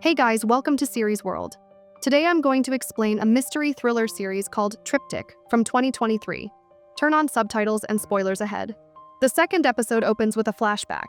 Hey guys, welcome to Series World. Today I'm going to explain a mystery thriller series called Triptych from 2023. Turn on subtitles and spoilers ahead. The second episode opens with a flashback.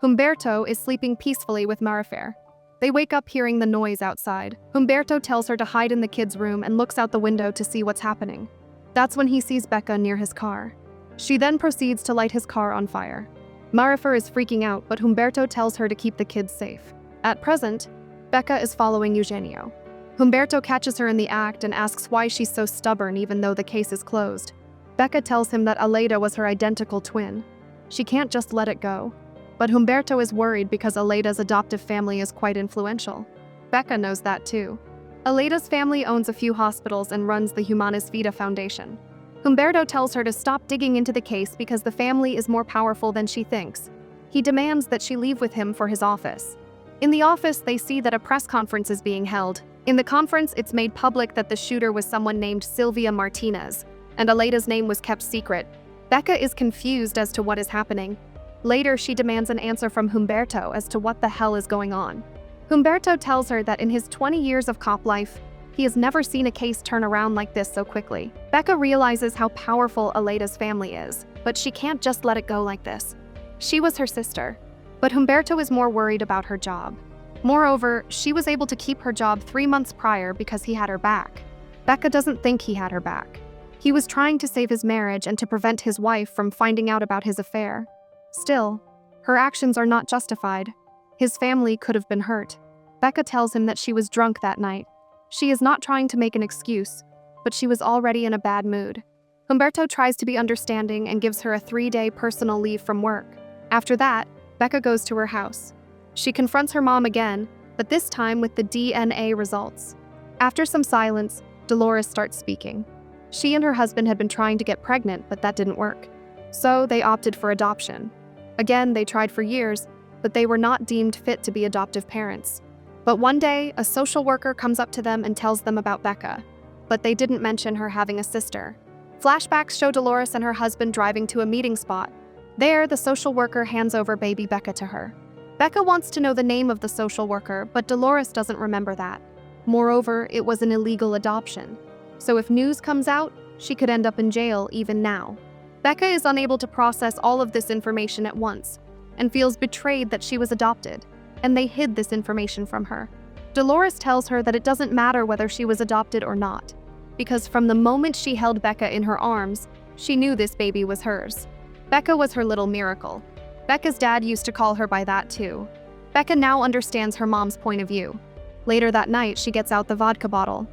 Humberto is sleeping peacefully with Marifer. They wake up hearing the noise outside. Humberto tells her to hide in the kids' room and looks out the window to see what's happening. That's when he sees Becca near his car. She then proceeds to light his car on fire. Marifer is freaking out, but Humberto tells her to keep the kids safe. At present, Becca is following Eugenio. Humberto catches her in the act and asks why she's so stubborn even though the case is closed. Becca tells him that Aleida was her identical twin. She can't just let it go. But Humberto is worried because Aleida's adoptive family is quite influential. Becca knows that too. Aleida's family owns a few hospitals and runs the Humanis Vita Foundation. Humberto tells her to stop digging into the case because the family is more powerful than she thinks. He demands that she leave with him for his office. In the office, they see that a press conference is being held. In the conference, it's made public that the shooter was someone named Silvia Martinez, and Aleida's name was kept secret. Becca is confused as to what is happening. Later, she demands an answer from Humberto as to what the hell is going on. Humberto tells her that in his 20 years of cop life, he has never seen a case turn around like this so quickly. Becca realizes how powerful Aleida's family is, but she can't just let it go like this. She was her sister. But Humberto is more worried about her job. Moreover, she was able to keep her job 3 months prior because he had her back. Becca doesn't think he had her back. He was trying to save his marriage and to prevent his wife from finding out about his affair. Still, her actions are not justified. His family could have been hurt. Becca tells him that she was drunk that night. She is not trying to make an excuse, but she was already in a bad mood. Humberto tries to be understanding and gives her a 3-day personal leave from work. After that, Becca goes to her house. She confronts her mom again, but this time with the DNA results. After some silence, Dolores starts speaking. She and her husband had been trying to get pregnant, but that didn't work. So they opted for adoption. Again, they tried for years, but they were not deemed fit to be adoptive parents. But one day, a social worker comes up to them and tells them about Becca, but they didn't mention her having a sister. Flashbacks show Dolores and her husband driving to a meeting spot. There, the social worker hands over baby Becca to her. Becca wants to know the name of the social worker, but Dolores doesn't remember that. Moreover, it was an illegal adoption. So if news comes out, she could end up in jail even now. Becca is unable to process all of this information at once, and feels betrayed that she was adopted, and they hid this information from her. Dolores tells her that it doesn't matter whether she was adopted or not, because from the moment she held Becca in her arms, she knew this baby was hers. Becca was her little miracle. Becca's dad used to call her by that too. Becca now understands her mom's point of view. Later that night, she gets out the vodka bottle.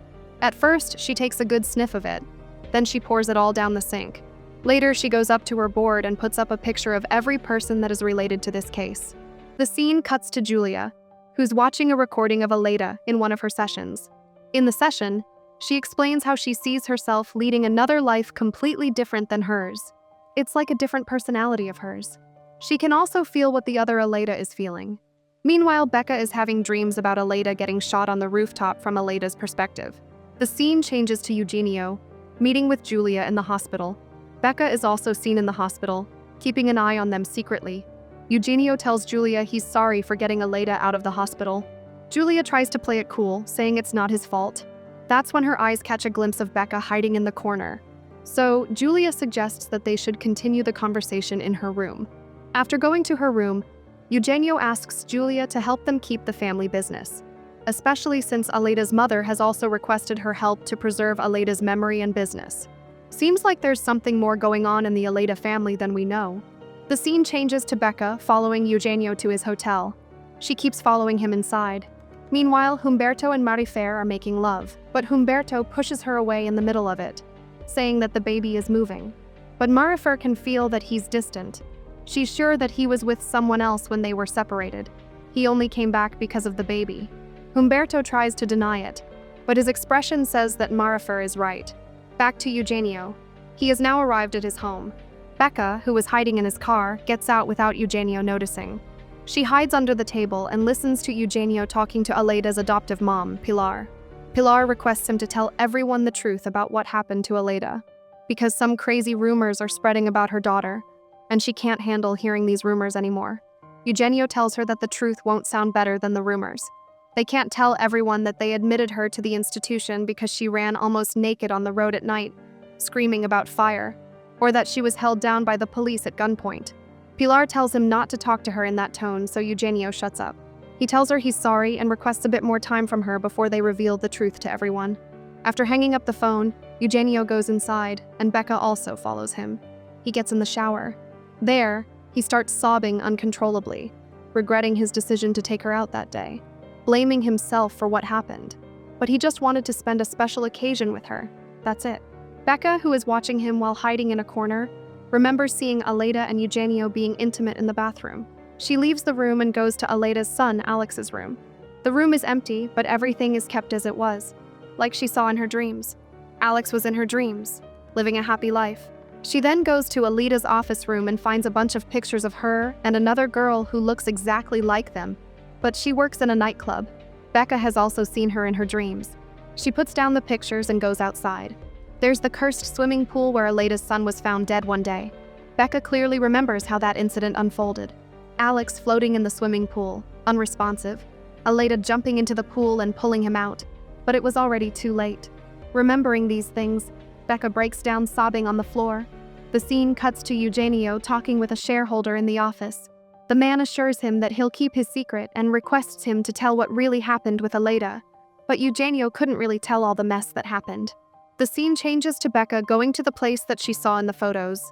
At first, she takes a good sniff of it. Then she pours it all down the sink. Later, she goes up to her board and puts up a picture of every person that is related to this case. The scene cuts to Julia, who's watching a recording of Aleida in one of her sessions. In the session, she explains how she sees herself leading another life completely different than hers. It's like a different personality of hers. She can also feel what the other Aleida is feeling. Meanwhile, Becca is having dreams about Aleida getting shot on the rooftop from Aleida's perspective. The scene changes to Eugenio, meeting with Julia in the hospital. Becca is also seen in the hospital, keeping an eye on them secretly. Eugenio tells Julia he's sorry for getting Aleida out of the hospital. Julia tries to play it cool, saying it's not his fault. That's when her eyes catch a glimpse of Becca hiding in the corner. So, Julia suggests that they should continue the conversation in her room. After going to her room, Eugenio asks Julia to help them keep the family business, especially since Aleida's mother has also requested her help to preserve Aleida's memory and business. Seems like there's something more going on in the Aleida family than we know. The scene changes to Becca following Eugenio to his hotel. She keeps following him inside. Meanwhile, Humberto and Marifer are making love, but Humberto pushes her away in the middle of it, saying that the baby is moving. But Marifer can feel that he's distant. She's sure that he was with someone else when they were separated. He only came back because of the baby. Humberto tries to deny it, but his expression says that Marifer is right. Back to Eugenio. He has now arrived at his home. Becca, who was hiding in his car, gets out without Eugenio noticing. She hides under the table and listens to Eugenio talking to Aleida's adoptive mom, Pilar. Pilar requests him to tell everyone the truth about what happened to Aleida, because some crazy rumors are spreading about her daughter, and she can't handle hearing these rumors anymore. Eugenio tells her that the truth won't sound better than the rumors. They can't tell everyone that they admitted her to the institution because she ran almost naked on the road at night, screaming about fire, or that she was held down by the police at gunpoint. Pilar tells him not to talk to her in that tone, so Eugenio shuts up. He tells her he's sorry and requests a bit more time from her before they reveal the truth to everyone. After hanging up the phone, Eugenio goes inside, and Becca also follows him. He gets in the shower. There, he starts sobbing uncontrollably, regretting his decision to take her out that day, blaming himself for what happened. But he just wanted to spend a special occasion with her. That's it. Becca, who is watching him while hiding in a corner, remembers seeing Aleida and Eugenio being intimate in the bathroom. She leaves the room and goes to Aleida's son, Alex's room. The room is empty, but everything is kept as it was, like she saw in her dreams. Alex was in her dreams, living a happy life. She then goes to Aleida's office room and finds a bunch of pictures of her and another girl who looks exactly like them, but she works in a nightclub. Becca has also seen her in her dreams. She puts down the pictures and goes outside. There's the cursed swimming pool where Aleida's son was found dead one day. Becca clearly remembers how that incident unfolded. Alex floating in the swimming pool, unresponsive. Aleida jumping into the pool and pulling him out, but it was already too late. Remembering these things, Becca breaks down sobbing on the floor. The scene cuts to Eugenio talking with a shareholder in the office. The man assures him that he'll keep his secret and requests him to tell what really happened with Aleida. But Eugenio couldn't really tell all the mess that happened. The scene changes to Becca going to the place that she saw in the photos.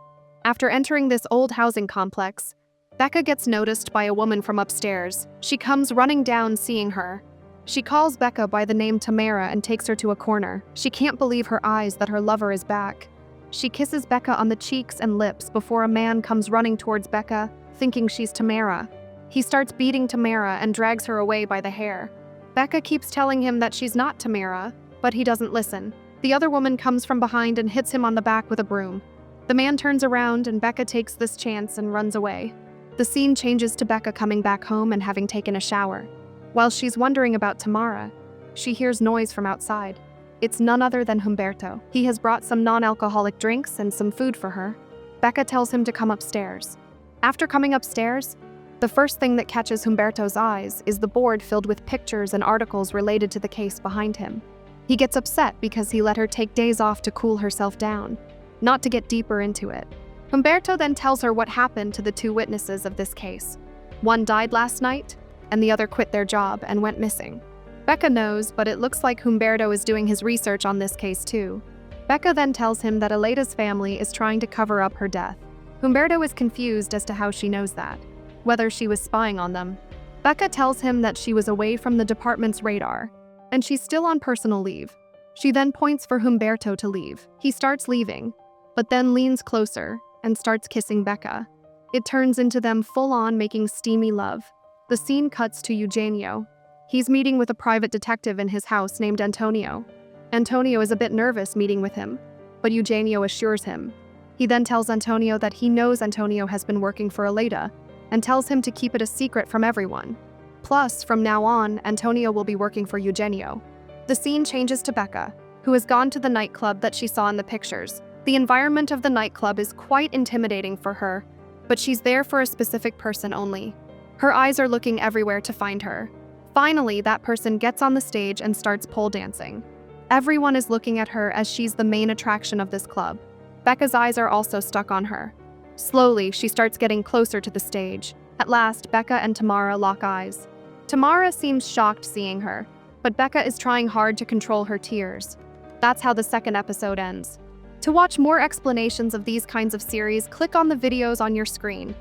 After entering this old housing complex, Becca gets noticed by a woman from upstairs. She comes running down, seeing her. She calls Becca by the name Tamara and takes her to a corner. She can't believe her eyes that her lover is back. She kisses Becca on the cheeks and lips before a man comes running towards Becca, thinking she's Tamara. He starts beating Tamara and drags her away by the hair. Becca keeps telling him that she's not Tamara, but he doesn't listen. The other woman comes from behind and hits him on the back with a broom. The man turns around and Becca takes this chance and runs away. The scene changes to Becca coming back home and having taken a shower. While she's wondering about Tamara, she hears noise from outside. It's none other than Humberto. He has brought some non-alcoholic drinks and some food for her. Becca tells him to come upstairs. After coming upstairs, the first thing that catches Humberto's eyes is the board filled with pictures and articles related to the case behind him. He gets upset because he let her take days off to cool herself down, not to get deeper into it. Humberto then tells her what happened to the two witnesses of this case. One died last night, and the other quit their job and went missing. Becca knows, but it looks like Humberto is doing his research on this case too. Becca then tells him that Aleida's family is trying to cover up her death. Humberto is confused as to how she knows that, whether she was spying on them. Becca tells him that she was away from the department's radar, and she's still on personal leave. She then points for Humberto to leave. He starts leaving, but then leans closer and starts kissing Becca. It turns into them full-on making steamy love. The scene cuts to Eugenio. He's meeting with a private detective in his house named Antonio. Antonio is a bit nervous meeting with him, but Eugenio assures him. He then tells Antonio that he knows Antonio has been working for Aleida and tells him to keep it a secret from everyone. Plus, from now on, Antonio will be working for Eugenio. The scene changes to Becca, who has gone to the nightclub that she saw in the pictures. The environment of the nightclub is quite intimidating for her, but she's there for a specific person only. Her eyes are looking everywhere to find her. Finally, that person gets on the stage and starts pole dancing. Everyone is looking at her as she's the main attraction of this club. Becca's eyes are also stuck on her. Slowly, she starts getting closer to the stage. At last, Becca and Tamara lock eyes. Tamara seems shocked seeing her, but Becca is trying hard to control her tears. That's how the second episode ends. To watch more explanations of these kinds of series, click on the videos on your screen.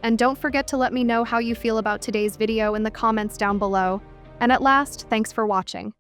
And don't forget to let me know how you feel about today's video in the comments down below. And at last, thanks for watching.